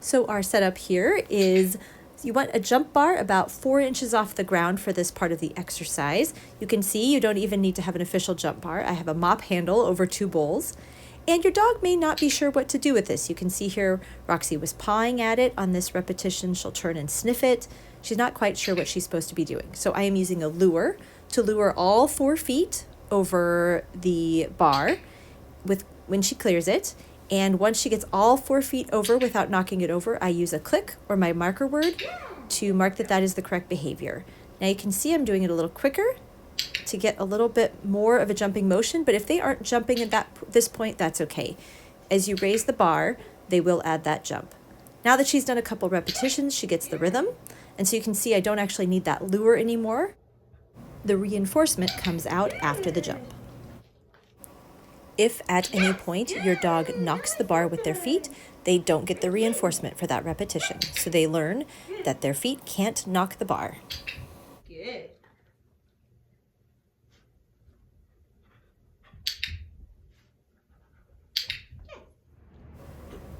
So our setup here is you want a jump bar about 4 inches off the ground for this part of the exercise. You can see you don't even need to have an official jump bar. I have a mop handle over 2 bowls. And your dog may not be sure what to do with this. You can see here Roxy was pawing at it on this repetition. She'll turn and sniff it. She's not quite sure what she's supposed to be doing. So I am using a lure to lure all 4 feet over the bar when she clears it. And once she gets all 4 feet over without knocking it over, I use a click or my marker word to mark that that is the correct behavior. Now you can see I'm doing it a little quicker to get a little bit more of a jumping motion, but if they aren't jumping at this point, that's okay. As you raise the bar, they will add that jump. Now that she's done a couple repetitions, she gets the rhythm, and so you can see I don't actually need that lure anymore. The reinforcement comes out after the jump. If at any point your dog knocks the bar with their feet, they don't get the reinforcement for that repetition. So they learn that their feet can't knock the bar. Good.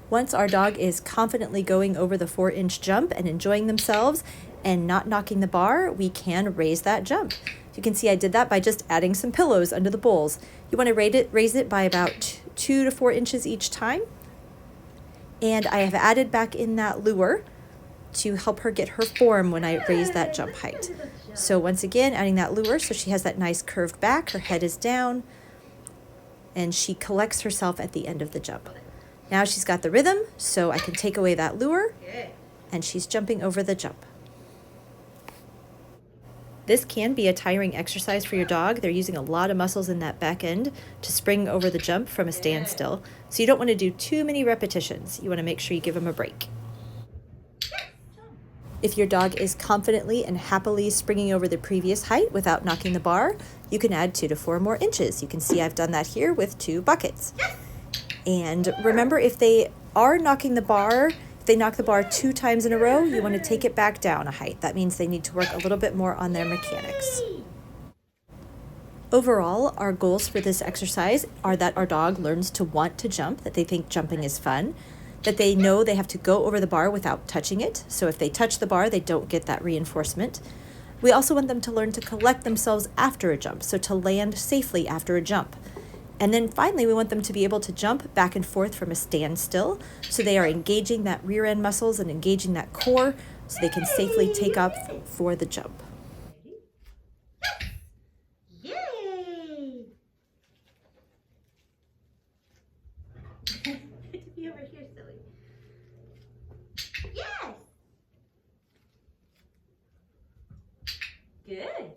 Once our dog is confidently going over the 4-inch jump and enjoying themselves and not knocking the bar, we can raise that jump. You can see I did that by just adding some pillows under the bowls. You want to raise it by about 2 to 4 inches each time. And I have added back in that lure to help her get her form when I raise that jump height. So once again, adding that lure so she has that nice curved back, her head is down, and she collects herself at the end of the jump. Now she's got the rhythm, so I can take away that lure, and she's jumping over the jump. This can be a tiring exercise for your dog. They're using a lot of muscles in that back end to spring over the jump from a standstill. So you don't want to do too many repetitions. You want to make sure you give them a break. If your dog is confidently and happily springing over the previous height without knocking the bar, you can add 2 to 4 more inches. You can see I've done that here with 2 buckets. And remember, if they are knocking the bar, if they knock the bar 2 times in a row, you want to take it back down a height. That means they need to work a little bit more on their mechanics. Overall, our goals for this exercise are that our dog learns to want to jump, that they think jumping is fun, that they know they have to go over the bar without touching it. So if they touch the bar, they don't get that reinforcement. We also want them to learn to collect themselves after a jump, so to land safely after a jump. And then finally, we want them to be able to jump back and forth from a standstill, so they are engaging that rear end muscles and engaging that core so they can safely take up for the jump. Yay! Be over here, silly. Yes! Good.